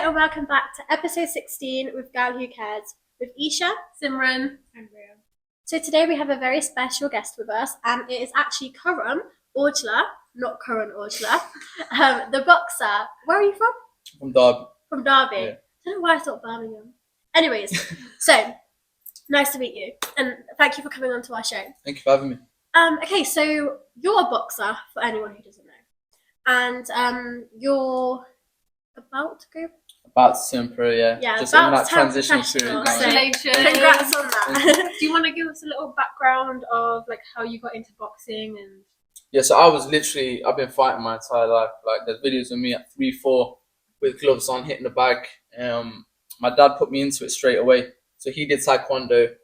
and welcome back to episode 16 with Gal Who Cares with Isha, Simran, and Ria. So today we have a very special guest with us, and it is actually Karum Aujla, not Karum Aujla, the boxer. Where are you from? From Derby. From Derby. Yeah. I don't know why I thought Birmingham. Anyways, so nice to meet you, and thank you for coming on to our show. Thank you for having me. Okay, so you're a boxer for anyone who doesn't know, and you're about to go. About to turn pro, yeah. Yeah, just in about that to turn transition professional, period. so Congratulations. congrats on that. Do you want to give us a little background of like how you got into boxing and? Yeah, so I've been fighting my entire life. Like, there's videos of me at 3-4 with gloves on, hitting the bag. My dad put me into it straight away. So he did taekwondo,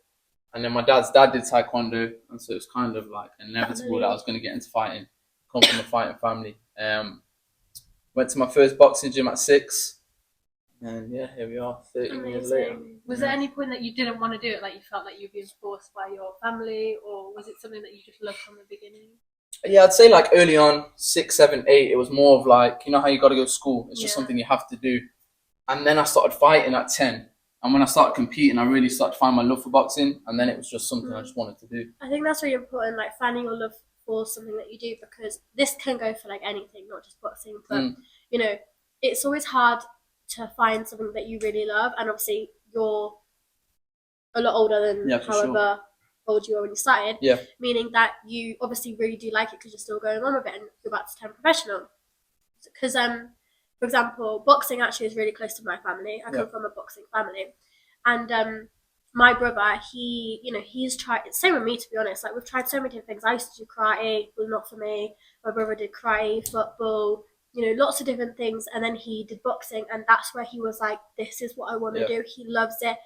and then my dad's dad did taekwondo, and so it was kind of like inevitable that I was going to get into fighting. Come from a fighting family. Went to my first boxing gym at 6. And yeah, here we are, 13 years later. Was there any point that you didn't want to do it? Like you felt like you were being forced by your family, or was it something that you just loved from the beginning? Yeah, I'd say like early on, 6, 7, 8, it was more of like, you know how you got to go to school? It's just something you have to do. And then I started fighting at 10. And when I started competing, I really started to find my love for boxing. And then it was just something I just wanted to do. I think that's really important, like finding your love for something that you do, because this can go for like anything, not just boxing. But, you know, it's always hard to find something that you really love. And obviously, you're a lot older than however old you were when you started. Yeah. Meaning that you obviously really do like it because you're still going on with it and you're about to turn professional. Because, for example, boxing actually is really close to my family. I come from a boxing family. And my brother, he's tried, same with me to be honest, like we've tried so many different things. I used to do karate, but not for me. My brother did karate, football, you know, lots of different things. And then he did boxing, and that's where he was like, this is what I want to do. He loves it.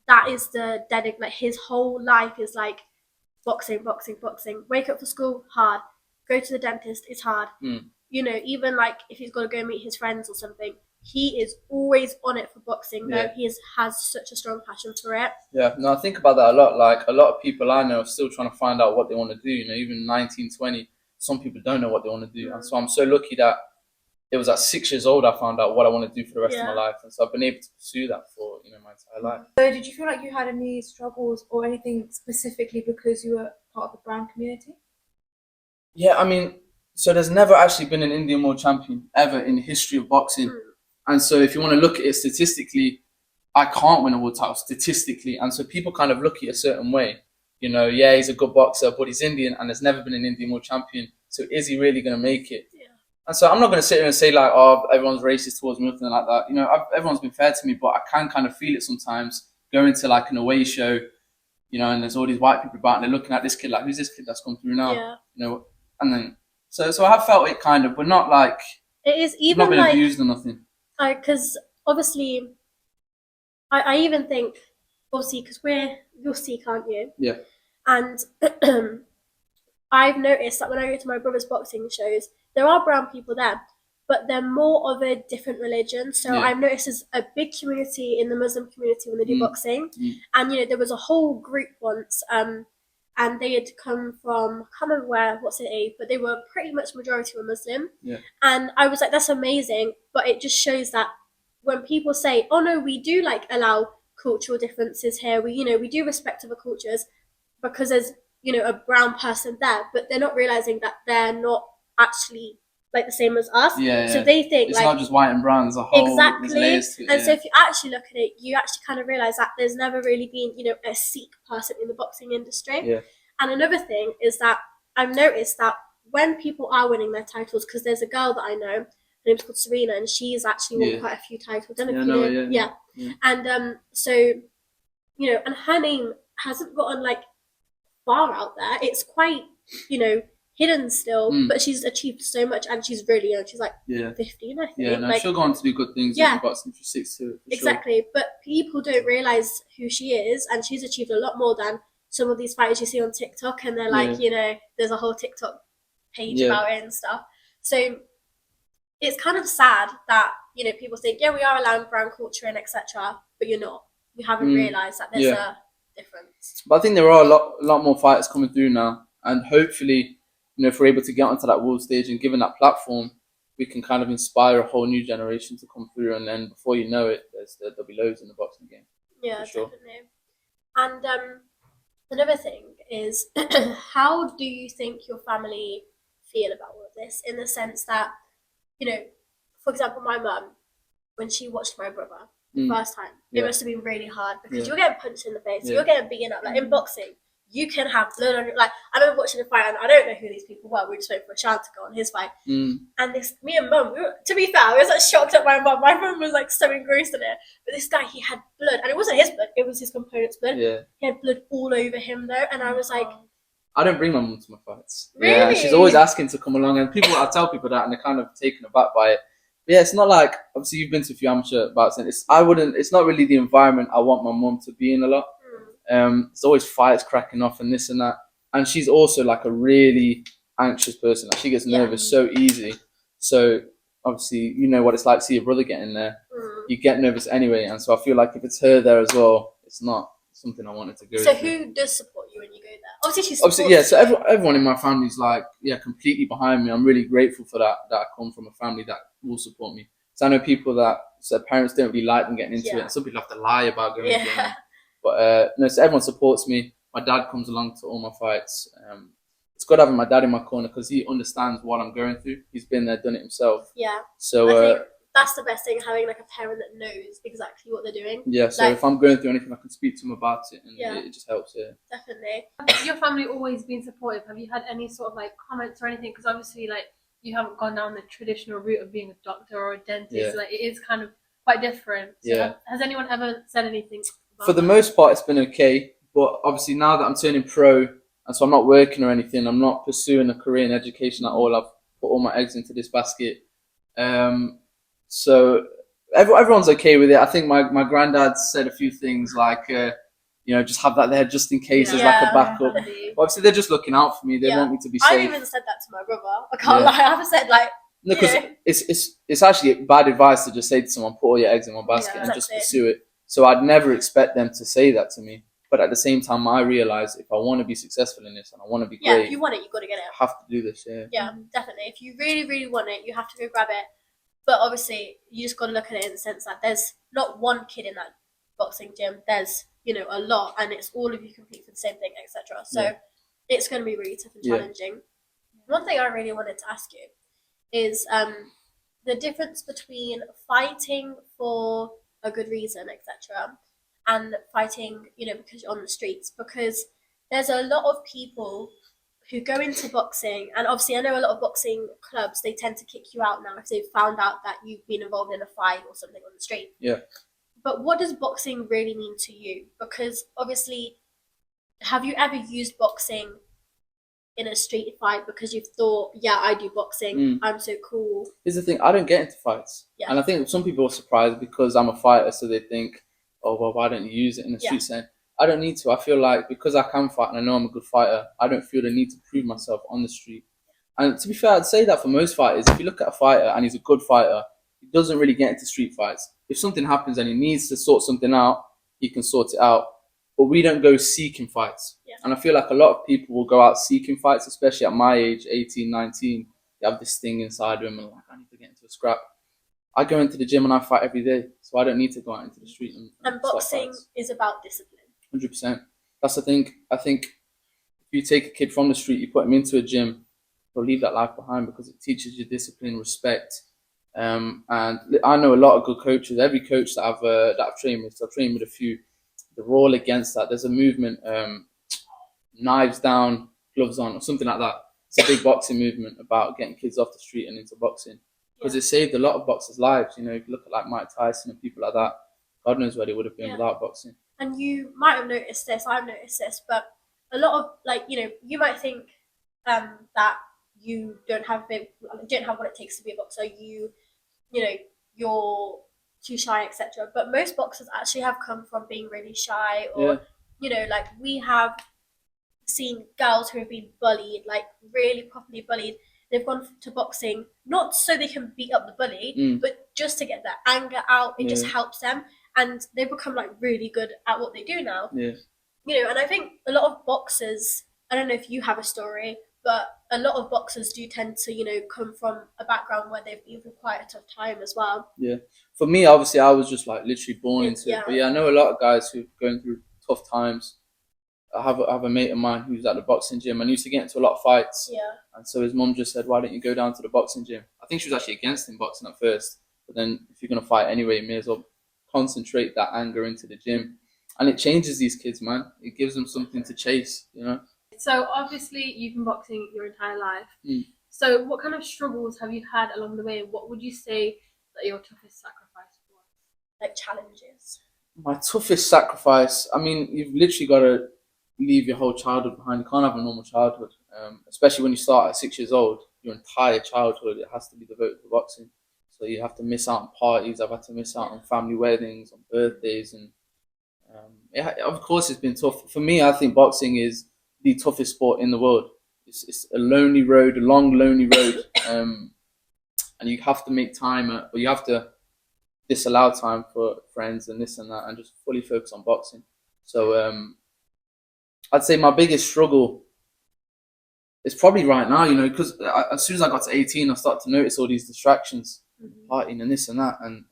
That is the like his whole life is like boxing. Wake up for school, hard. Go to the dentist, it's hard. You know, even like if he's got to go meet his friends or something, he is always on it for boxing. Though he has such a strong passion for it. Yeah, no, I think about that a lot. Like a lot of people I know are still trying to find out what they want to do. You know, even 19, 20, some people don't know what they want to do. And so I'm so lucky that it was at 6 years old I found out what I want to do for the rest of my life. And so I've been able to pursue that for, you know, my entire life. So did you feel like you had any struggles or anything specifically because you were part of the brown community? Yeah, I mean, so there's never actually been an Indian world champion ever in the history of boxing. And so if you want to look at it statistically, I can't win a world title statistically. And so people kind of look at it a certain way. You know, yeah, he's a good boxer, but he's Indian and there's never been an Indian world champion. So is he really going to make it? And so I'm not going to sit here and say like, oh, everyone's racist towards me or anything like that. You know, everyone's been fair to me, but I can kind of feel it sometimes going to like an away show, you know, and there's all these white people about and they're looking at this kid like, who's this kid that's come through now? Yeah. You know, and then, so I have felt it kind of, but not like, it is even not been like, abused or nothing. Because obviously, I even think, obviously, because you're Sikh, aren't you? Yeah. And I've noticed that when I go to my brother's boxing shows, there are brown people there, but they're more of a different religion. So I've noticed there's a big community in the Muslim community when they do boxing. And, you know, there was a whole group once, and they had come from, I can't remember what's it, but they were pretty much majority were Muslim. Yeah. And I was like, that's amazing. But it just shows that when people say, oh no, we do like allow cultural differences here. We do respect other cultures because there's, you know, a brown person there, but they're not realizing that they're not actually like the same as us. So they think it's like, not just white and brown, there's a whole exactly. So if you actually look at it, you actually kind of realize that there's never really been, you know, a Sikh person in the boxing industry. And another thing is that I've noticed that when people are winning their titles, because there's a girl that I know, her name's called Serena, and she's actually won quite a few titles. And so, you know, and her name hasn't gotten like far out there. It's quite, you know, hidden still, but she's achieved so much, and she's really young. She's like 15, I think. Yeah, no, like, she'll go on to do good things in boxing. She's 6 too. Exactly, but people don't realise who she is, and she's achieved a lot more than some of these fighters you see on TikTok, and they're like, you know, there's a whole TikTok page about it and stuff. So it's kind of sad that, you know, people think, yeah, we are allowing brown culture and etc., but you're not. You haven't realised that there's a difference. But I think there are a lot more fighters coming through now, and hopefully, you know, if we're able to get onto that world stage and given that platform, we can kind of inspire a whole new generation to come through, and then before you know it, there'll be loads in the boxing game. Yeah, For sure. definitely. And another thing is, how do you think your family feel about all of this? In the sense that, for example, my mum, when she watched my brother the first time, it must have been really hard because you're getting punched in the face, you're getting beaten up. Like in boxing, you can have blood on your. Like I remember watching a fight, and I don't know who these people were. We just went for a chance to go on his fight, and me and mum, to be fair, I was like shocked at my mum. My mum was like so engrossed in it, but this guy, he had blood, and it wasn't his blood; it was his component's blood. Yeah. He had blood all over him though, and I was like, I don't bring my mum to my fights. Really? Yeah, she's always asking to come along, and I tell people that, and they're kind of taken aback by it. But yeah, it's not like, obviously you've been to a few amateur bouts, and it's not really the environment I want my mum to be in a lot. It's always fights cracking off and this and that, and she's also like a really anxious person. Like she gets nervous so easy. So obviously, you know what it's like to see your brother get in there. You get nervous anyway, and so I feel like if it's her there as well, it's not something I wanted to go. So to. who does support you when you go there? Obviously, she supports Obviously, yeah. So everyone in my family's like, completely behind me. I'm really grateful for that. That I come from a family that will support me. So I know people that their parents don't really like them getting into it. And some people have to lie about going into it. But no, so everyone supports me. My dad comes along to all my fights. It's good having my dad in my corner because he understands what I'm going through. He's been there, done it himself. Yeah. So I think that's the best thing, having like a parent that knows exactly what they're doing. Yeah. So if I'm going through anything, I can speak to him about it, and it just helps. Yeah. Definitely. Has your family always been supportive? Have you had any sort of like comments or anything? Because obviously, like you haven't gone down the traditional route of being a doctor or a dentist. Yeah. Like it is kind of quite different. So has anyone ever said anything? For the most part, it's been okay. But obviously, now that I'm turning pro, and so I'm not working or anything, I'm not pursuing a career in education at all. I've put all my eggs into this basket. So everyone's okay with it. I think my granddad said a few things like, just have that there just in case as like a backup. Obviously, they're just looking out for me. They want me to be safe. I've even said that to my brother. I can't lie. I've said like. No, because it's actually bad advice to just say to someone, put all your eggs in one basket and just pursue it. So I'd never expect them to say that to me. But at the same time, I realise if I want to be successful in this and I want to be great, if you want it, you've got to get it. I have to do this, Yeah, definitely. If you really, really want it, you have to go grab it. But obviously, you just got to look at it in the sense that there's not one kid in that boxing gym. There's, a lot, and it's all of you compete for the same thing, etc. So it's going to be really tough and challenging. One thing I really wanted to ask you is the difference between fighting for a good reason, etc., and fighting, because you're on the streets. Because there's a lot of people who go into boxing, and obviously I know a lot of boxing clubs, they tend to kick you out now if they've found out that you've been involved in a fight or something on the street. Yeah. But what does boxing really mean to you? Because obviously, have you ever used boxing in a street fight because you've thought, I do boxing, I'm so cool? Here's the thing, I don't get into fights. Yeah. And I think some people are surprised because I'm a fighter, so they think, oh, well, why don't you use it in the street setting? I don't need to. I feel like because I can fight and I know I'm a good fighter, I don't feel the need to prove myself on the street. And to be fair, I'd say that for most fighters, if you look at a fighter and he's a good fighter, he doesn't really get into street fights. If something happens and he needs to sort something out, he can sort it out. But we don't go seeking fights. Yeah. And I feel like a lot of people will go out seeking fights, especially at my age, 18, 19. They have this thing inside them and like, I need to get into a scrap. I go into the gym and I fight every day, so I don't need to go out into the street. And boxing is about discipline. 100%. That's the thing. I think if you take a kid from the street, you put him into a gym, he'll leave that life behind because it teaches you discipline, respect. And I know a lot of good coaches. Every coach that I've trained with, so I've trained with a few, they're all against that. There's a movement, knives down, gloves on, or something like that. It's a big boxing movement about getting kids off the street and into boxing. Because it saved a lot of boxers' lives. If you look at like Mike Tyson and people like that, God knows where they would have been without boxing. And you might have noticed this, I've noticed this, but a lot of you might think that you don't have what it takes to be a boxer. You're too shy, etc. But most boxers actually have come from being really shy, or we have seen girls who have been bullied, like really properly bullied. They've gone to boxing not so they can beat up the bully, but just to get their anger out. It just helps them, and they become like really good at what they do now. Yeah. And I think a lot of boxers, I don't know if you have a story, but a lot of boxers do tend to, you know, come from a background where they've been through quite a tough time as well. Yeah. For me, obviously, I was just like literally born into Yeah. it. But yeah, I know a lot of guys who've going through tough times. I have a mate of mine who's at the boxing gym and used to get into a lot of fights. Yeah. And so his mum just said, "Why don't you go down to the boxing gym?" I think she was actually against him boxing at first, but then if you're gonna fight anyway, you may as well concentrate that anger into the gym. And it changes these kids, man. It gives them something to chase, you know. So obviously you've been boxing your entire life. Mm. So what kind of struggles have you had along the way? What would you say that your toughest sacrifice was? Like challenges. My toughest sacrifice. I mean, you've literally got to leave your whole childhood behind. You can't have a normal childhood, especially when you start at 6 years old. Your entire childhood, it has to be devoted to boxing. So you have to miss out on parties. I've had to miss out on family weddings, on birthdays, and yeah, of course, it's been tough for me. I think boxing is the toughest sport in the world. It's a lonely road, a long, lonely road, and you have to make time, but you have to disallow time for friends and this and that, and just fully focus on boxing. So I'd say my biggest struggle is probably right now, you know, because as soon as I got to 18, I started to notice all these distractions, partying and this and that. And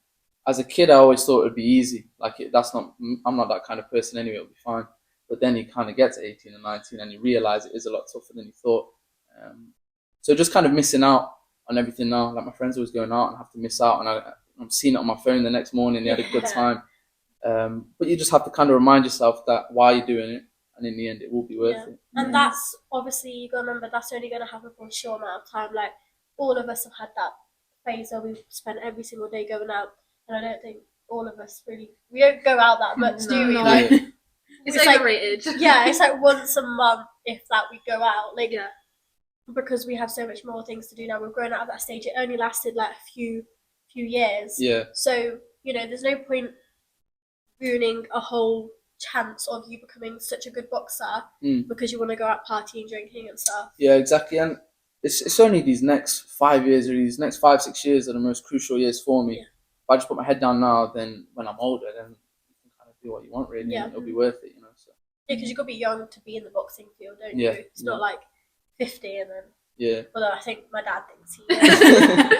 as a kid, I always thought it'd be easy. Like I'm not that kind of person anyway. It'll be fine. But then you kind of get to 18 and 19, and you realize it is a lot tougher than you thought. So just kind of missing out on everything now. Like my friends always going out and have to miss out, and I'm seeing it on my phone the next morning. They had a good time. But you just have to kind of remind yourself that why you're doing it, and in the end, it will be worth it. And that's obviously, you gotta remember, that's only gonna happen for a short amount of time. Like all of us have had that phase where we've spent every single day going out, and I don't think all of us we don't go out that much, do we? No. Like, Yeah. It's overrated. Yeah, it's like once a month, if that, we go out. Like, because we have so much more things to do now. We've grown out of that stage. It only lasted like a few years. Yeah. So, you know, there's no point ruining a whole chance of you becoming such a good boxer because you want to go out partying, drinking and stuff. Yeah, exactly. And it's only these next 5 years, or these next 5-6 years are the most crucial years for me. Yeah. If I just put my head down now, then when I'm older, then you can kind of do what you want, really. Yeah. And it'll be worth it, you know. So. Yeah, because you've got to be young to be in the boxing field, don't Yeah, you? It's not like 50 and then... Yeah. Although I think my dad thinks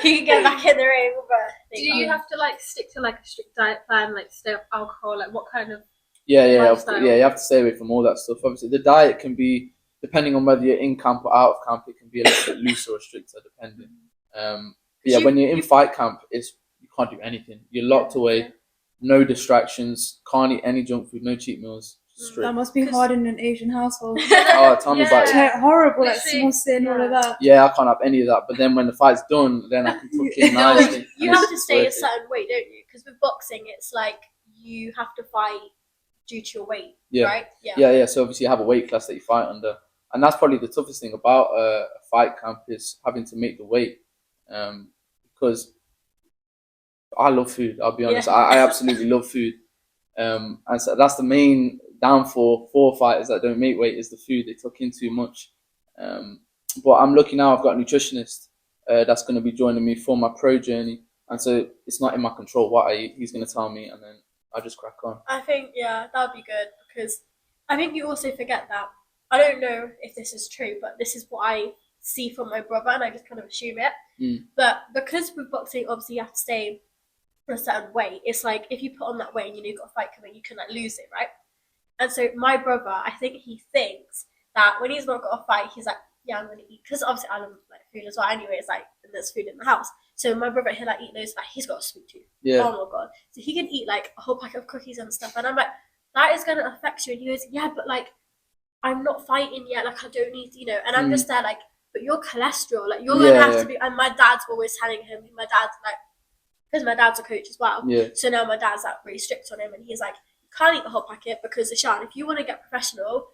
he can get back in the ring. But do you have to like stick to like a strict diet plan, like stay off alcohol? Like what kind of Yeah, lifestyle? you have to stay away from all that stuff. Obviously, the diet can be, depending on whether you're in camp or out of camp, it can be a little bit looser or stricter, depending. When you're in fight camp, you can't do anything. You're locked away, no distractions, can't eat any junk food, no cheat meals. That must be hard in an Asian household. Oh, tell me about it. Horrible, like Literally, smoothing, all of that. Yeah, I can't have any of that. But then when the fight's done, then I can cook it nicely. You have to stay a certain weight, don't you? Because with boxing, it's like you have to fight due to your weight, right? Yeah. So obviously you have a weight class that you fight under. And that's probably the toughest thing about a fight camp is having to make the weight. Because I love food, I'll be honest. I absolutely love food. And so that's the main downfall for fighters that don't make weight is the food. They tuck in too much. But I'm lucky now, I've got a nutritionist that's going to be joining me for my pro journey. And so it's not in my control what I eat. He's going to tell me, and then I just crack on. I think, that would be good, because I think you also forget that. I don't know if this is true, but this is what I see from my brother, and I just kind of assume it. But because with boxing, obviously you have to stay for a certain weight. It's like if you put on that weight and you know you've got a fight coming, you can like lose it, right? And so my brother, I think he thinks that when he's not got a fight, he's like, yeah, I'm gonna eat, because obviously I love like food as well. Anyway, it's like there's food in the house. So my brother, he'll like eat loads. Like he's got a sweet tooth. Yeah. Oh my god! So he can eat like a whole packet of cookies and stuff. And I'm like, that is gonna affect you. And he goes, yeah, but like I'm not fighting yet. Like I don't need, And I'm just there like, but your cholesterol, like you're gonna have to be. And my dad's always telling him. My dad's like, because my dad's a coach as well. Yeah. So now my dad's like really strict on him, and he's like, you can't eat the whole packet because Ishan, if you want to get professional,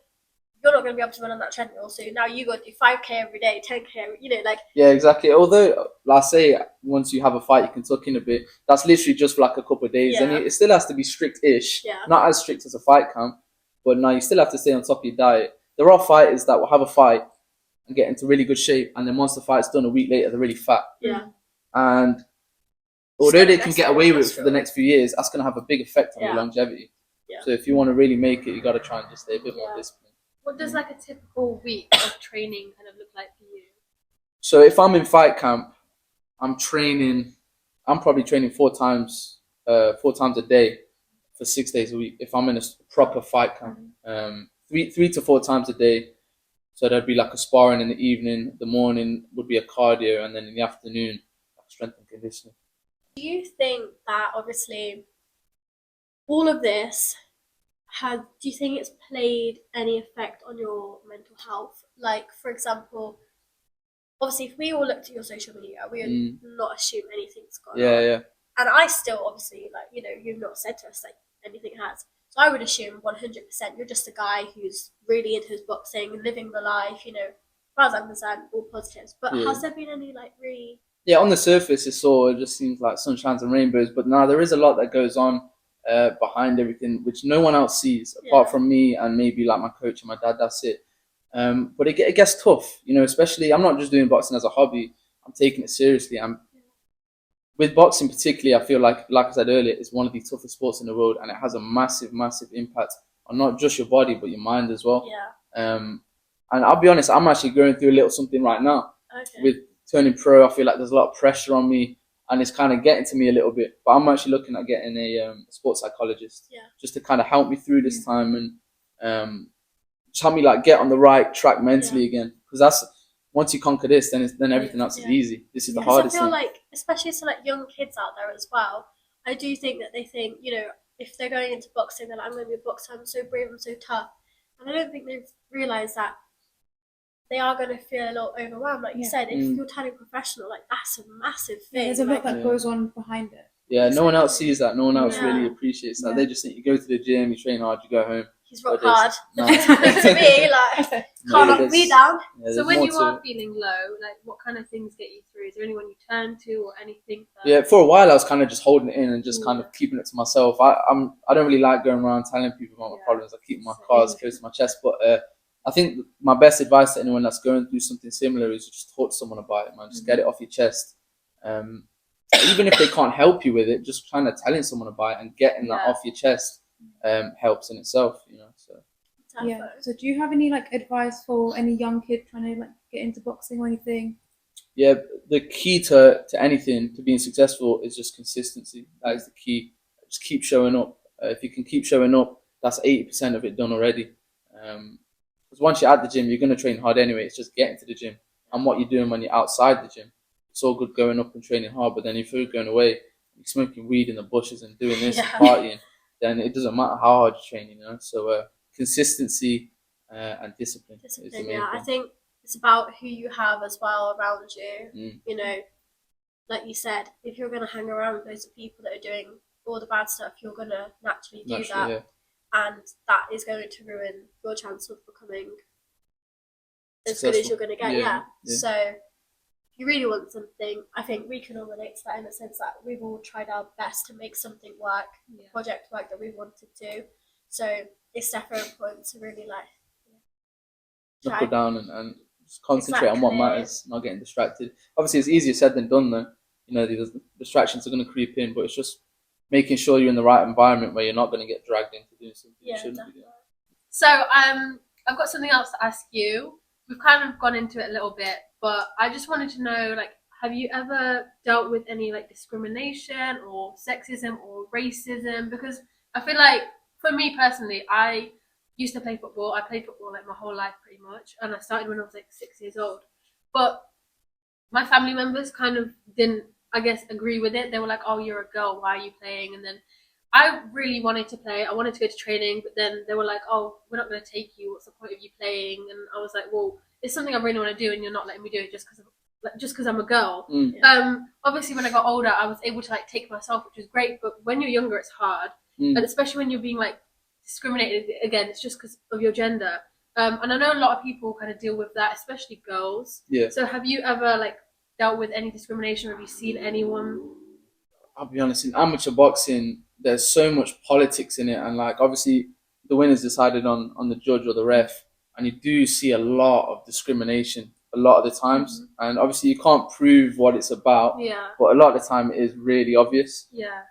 you're not going to be able to run on that treadmill. So now you got to do 5K every day, 10K, like. Yeah, exactly. Although, like I say, once you have a fight, you can tuck in a bit. That's literally just for like a couple of days. Yeah. And it still has to be strict-ish. Yeah. Not as strict as a fight camp. But no, you still have to stay on top of your diet. There are fighters that will have a fight and get into really good shape. And then once the fight's done, a week later, they're really fat. Yeah. And although they can get away with it for the next few years, that's going to have a big effect on your longevity. Yeah. So if you want to really make it, you got to try and just stay a bit more disciplined. What does like a typical week of training kind of look like for you? So if I'm in fight camp, I'm training. I'm probably training 4 times a day for 6 days a week. If I'm in a proper fight camp, three to 4 times a day. So there'd be like a sparring in the evening. The morning would be a cardio, and then in the afternoon, like strength and conditioning. Do you think that obviously all of this do you think it's played any effect on your mental health? Like, for example, obviously, if we all looked at your social media, we would not assume anything's gone Yeah, on. yeah. And I still, obviously, like, you've not said to us, like, anything has. So I would assume 100% you're just a guy who's really into his boxing, living the life, as far as I'm concerned, all positives. But Yeah. has there been any, like, really... Yeah, on the surface, it just seems like sunshines and rainbows. But now there is a lot that goes on behind everything, which no one else sees apart from me and maybe like my coach and my dad. That's it. But it gets tough, especially I'm not just doing boxing as a hobby. I'm taking it seriously. With boxing particularly, I feel like I said earlier, it's one of the toughest sports in the world, and it has a massive, massive impact on not just your body but your mind as well. Yeah. And I'll be honest, I'm actually going through a little something right now. Okay. With turning pro, I feel like there's a lot of pressure on me, and it's kind of getting to me a little bit. But I'm actually looking at getting a sports psychologist, just to kind of help me through this time and just help me like get on the right track mentally again. Because that's once you conquer this, then everything else is easy. This is the hardest I feel thing. like, especially to like young kids out there as well, I do think that they think, if they're going into boxing, they're like, I'm going to be a boxer, I'm so brave, I'm so tough. And I don't think they've realised that they are going to feel a little overwhelmed. Like you said, if you're turning professional, like that's a massive thing. There's a lot that goes on behind it. Yeah, no one else sees that. No one else Yeah. really appreciates that. They just think you go to the gym, you train hard, you go home. He's rock hard. No. To me, like, can't knock me down. Yeah, So when more you to are it. feeling low, like what kind of things get you through? Is there anyone you turn to or anything? Yeah, for a while I was kind of just holding it in and just kind of keeping it to myself. I don't really like going around telling people about my problems. I keep my cards close to my chest. But I think my best advice to anyone that's going through something similar is just talk to someone about it, man. Just get it off your chest. Even if they can't help you with it, just trying to telling someone about it and getting that off your chest helps in itself, So. Yeah. So do you have any like advice for any young kid trying to like get into boxing or anything? Yeah, the key to anything, to being successful, is just consistency. That is the key. Just keep showing up. If you can keep showing up, that's 80% of it done already. Because once you're at the gym, you're going to train hard anyway. It's just getting to the gym and what you're doing when you're outside the gym. It's all good going up and training hard, but then if you're going away, you're smoking weed in the bushes and doing this and partying, then it doesn't matter how hard you train, So consistency and discipline. Is the main thing. I think it's about who you have as well around you. Like you said, if you're going to hang around with those people that are doing all the bad stuff, you're going to naturally do that. Yeah. And that is going to ruin your chance of becoming as good as you're going to get. Yeah. So if you really want something, I think we can all relate to that in the sense that we've all tried our best to make something work, project work that we wanted to. So it's definitely important to really knuckle down and just concentrate on what matters, not getting distracted. Obviously, it's easier said than done, though. The distractions are going to creep in, but it's just making sure you're in the right environment where you're not going to get dragged into doing something you shouldn't be doing. So I've got something else to ask you. We've kind of gone into it a little bit, but I just wanted to know, like, have you ever dealt with any like discrimination or sexism or racism? Because I feel like, for me personally, I used to play football. I played football like my whole life pretty much, and I started when I was like 6 years old. But my family members kind of didn't, I guess, agree with it. They were like, "Oh, you're a girl. Why are you playing?" And then I really wanted to play. I wanted to go to training, but then they were like, "Oh, we're not going to take you. What's the point of you playing?" And I was like, "Well, it's something I really want to do, and you're not letting me do it just because I'm a girl." Obviously, when I got older, I was able to like take myself, which was great. But when you're younger, it's hard, and especially when you're being like discriminated again. It's just because of your gender. And I know a lot of people kind of deal with that, especially girls. Yeah. So have you ever like dealt with any discrimination? Have you seen anyone? I'll be honest, in amateur boxing, there's so much politics in it, and like obviously the winner's decided on the judge or the ref, and you do see a lot of discrimination a lot of the times, and obviously you can't prove what it's about, but a lot of the time it is really obvious.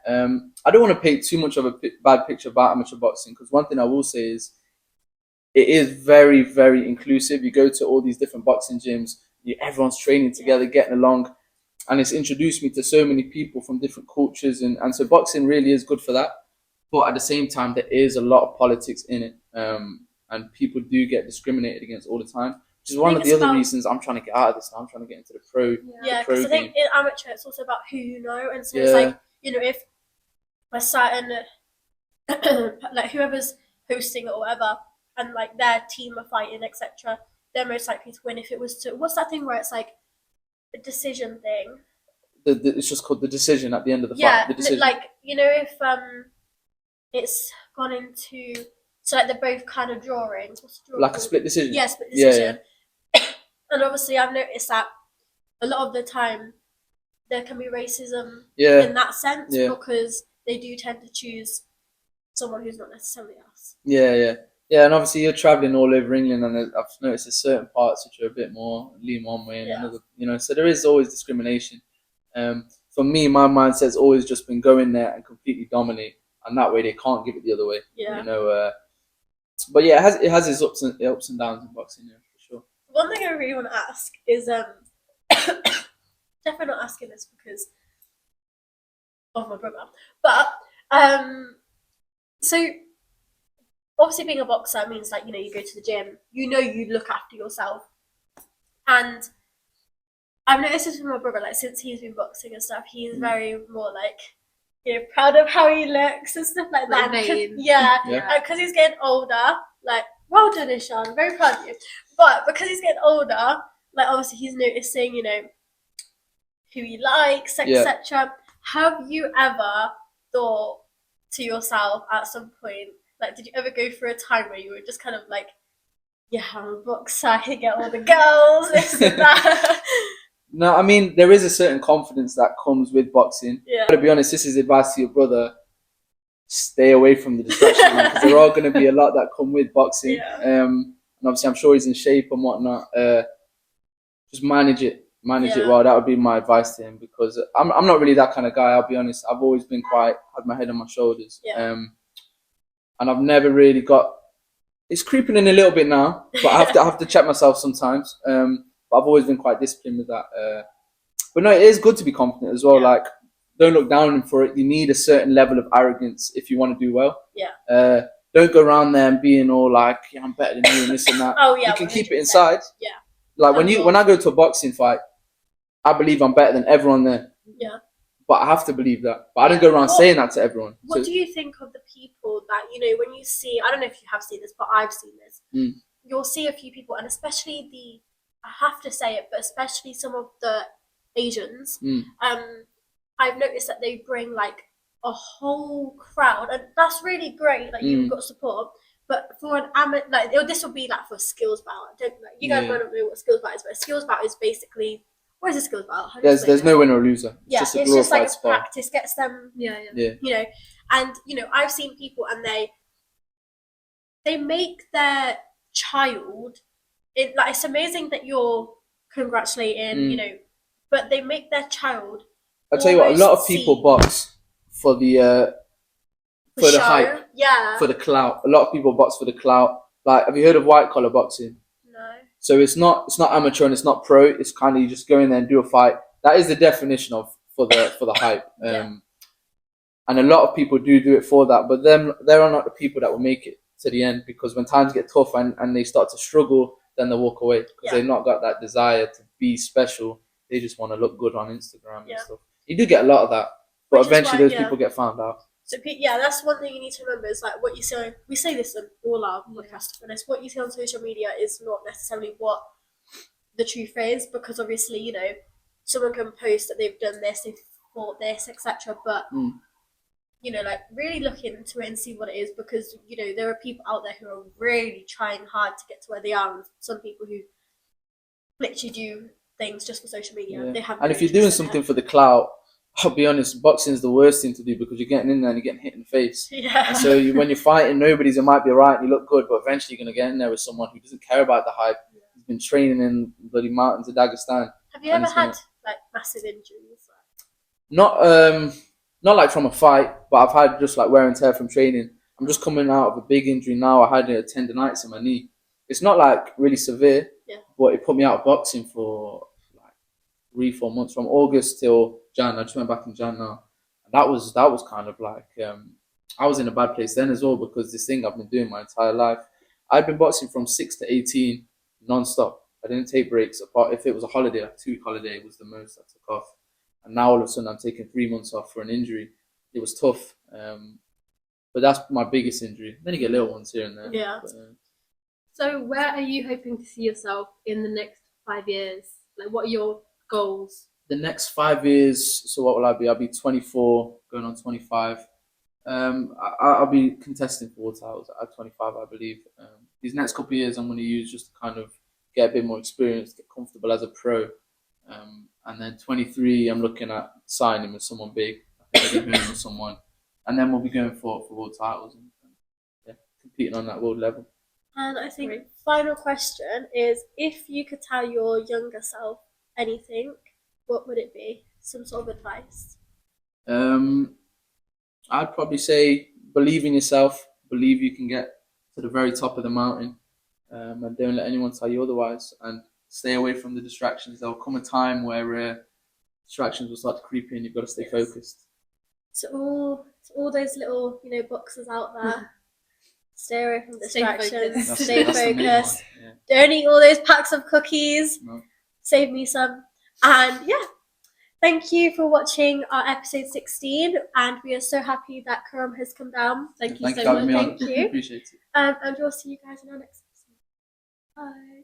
I don't want to paint too much of a bad picture about amateur boxing, because one thing I will say is it is very, very inclusive. You go to all these different boxing gyms, everyone's training together, getting along, and it's introduced me to so many people from different cultures, and so boxing really is good for that. But at the same time, there is a lot of politics in it, and people do get discriminated against all the time, which is one of the other reasons I'm trying to get out of this now. I'm trying to get into the pro. Yeah, because I think in amateur it's also about who you know, and so it's like, you know, if a certain like whoever's hosting it or whatever, and like their team are fighting, etc., they're most likely to win. If it was to, what's that thing where it's like a decision thing? It's just called the decision at the end of the fight. Yeah, The decision. like, you know, if it's gone into, so like they're both kind of drawing. What's the draw like called? a split decision. Yeah, split decision. Yeah. And obviously, I've noticed that a lot of the time there can be racism Yeah. in that sense, Yeah. because they do tend to choose someone who's not necessarily us. Yeah, and obviously you're traveling all over England, and I've noticed there's certain parts which are a bit more lean one way and another, you know. So there is always discrimination. For me, my mindset's always just been go in there and completely dominate, and that way they can't give it the other way. Yeah. You know. But yeah, it has its ups and downs in boxing, yeah, for sure. One thing I really want to ask is definitely not asking this because of my brother, but so obviously being a boxer means, like, you know, you go to the gym, you know, you look after yourself, and I've noticed this with my brother, like, since he's been boxing and stuff, he's very more like, you know, proud of how he looks and stuff like that. Yeah, because he's getting older. Like, well done, Ishan. I'm very proud of you. But because he's getting older, like, obviously he's noticing, you know, who he likes, etc. Have you ever thought to yourself at some point, like, did you ever go through a time where you were just kind of like, yeah, I'm a boxer, I can get all the girls, this and that? No, I mean, there is a certain confidence that comes with boxing. Yeah. But to be honest, this is advice to your brother. Stay away from the distraction, because there are going to be a lot that come with boxing. Yeah. And obviously, I'm sure he's in shape and whatnot. Just manage it well. That would be my advice to him, because I'm not really that kind of guy. I'll be honest. I've always been quite had my head on my shoulders. Yeah. And I've never really got. It's creeping in a little bit now, but I have to check myself sometimes. But I've always been quite disciplined with that. But no, it is good to be confident as well. Yeah. Like, don't look down on him for it. You need a certain level of arrogance if you want to do well. Yeah. Don't go around there and being all like, yeah, I'm better than you and this and that. Oh yeah. You can 100%. keep it inside. Yeah. Like when I go to a boxing fight, I believe I'm better than everyone there. Yeah. But I have to believe that. But I don't go around saying that to everyone. What do you think of the people that, you know, when you see, I don't know if you have seen this, but I've seen this. You'll see a few people, and especially I have to say it, but especially some of the Asians, I've noticed that they bring like a whole crowd, and that's really great. Like, you've got support, but for an amateur, like, this would be like for a skills bout. You guys might not know what a skills bout is, but a skills bout is basically, what is a skills bout? There's no winner or loser. It's just like a practice, gets them. Yeah. You know, and you know, I've seen people, and they make their child. It's amazing that you're congratulating, you know, but they make their child. I'll tell you what, a lot of people box for the hype, for the clout. A lot of people box for the clout. Like, have you heard of white collar boxing? No. So it's not amateur and it's not pro. It's kind of, you just go in there and do a fight. That is the definition of for the hype. And a lot of people do it for that, but there are not the people that will make it to the end, because when times get tough and they start to struggle, then they walk away because they've not got that desire to be special. They just want to look good on Instagram and stuff. You do get a lot of that, but eventually those people get found out. So that's one thing you need to remember, is like what you say. We say this on all our podcasts, to be honest. What you see on social media is not necessarily what the truth is, because obviously, you know, someone can post that they've done this, they've fought this, etc. But you know, like, really look into it and see what it is, because, you know, there are people out there who are really trying hard to get to where they are, and some people who literally do things just for social media. They have. And if you're doing something for the clout, I'll be honest, boxing's the worst thing to do, because you're getting in there and you're getting hit in the face. Yeah. And so when you're fighting, it might be right and you look good, but eventually you're going to get in there with someone who doesn't care about the hype. He's been training in bloody mountains of Dagestan. Have you ever had like massive injuries? Not like from a fight, but I've had just like wear and tear from training. I'm just coming out of a big injury now. I had a tendonitis in my knee. It's not like really severe, but it put me out of boxing for like 3-4 months from August till Jan. I just went back in Jan now. And that was kind of like I was in a bad place then as well because this thing I've been doing my entire life. I'd been boxing from 6 to 18 non-stop. I didn't take breaks apart. If it was a holiday, like 2-week holiday was the most I took off. And now all of a sudden I'm taking 3 months off for an injury. It was tough. But that's my biggest injury. Then you get little ones here and there. Yeah. But, So where are you hoping to see yourself in the next 5 years? Like, what are your goals? the next 5 years, so what will I be? I'll be 24, going on 25. I'll be contesting for world titles at 25, I believe. These next couple of years, I'm going to use just to kind of get a bit more experience, get comfortable as a pro. And then 23, I'm looking at signing with someone big. I think I'll be with someone. And then we'll be going for world titles and yeah, competing on that world level. And I think final question is, if you could tell your younger self anything, what would it be? Some sort of advice? I'd probably say believe in yourself, believe you can get to the very top of the mountain, and don't let anyone tell you otherwise, and stay away from the distractions. There'll come a time where distractions will start to creep in. You've got to stay focused. To all those little, boxers out there, stay away from distractions, stay focused. Yeah. Don't eat all those packs of cookies. No. Save me some. And yeah, thank you for watching our episode 16, and we are so happy that Karum has come down. Thank you so for having much. me on. Thank you. Appreciate it. And we'll see you guys in our next episode. Bye.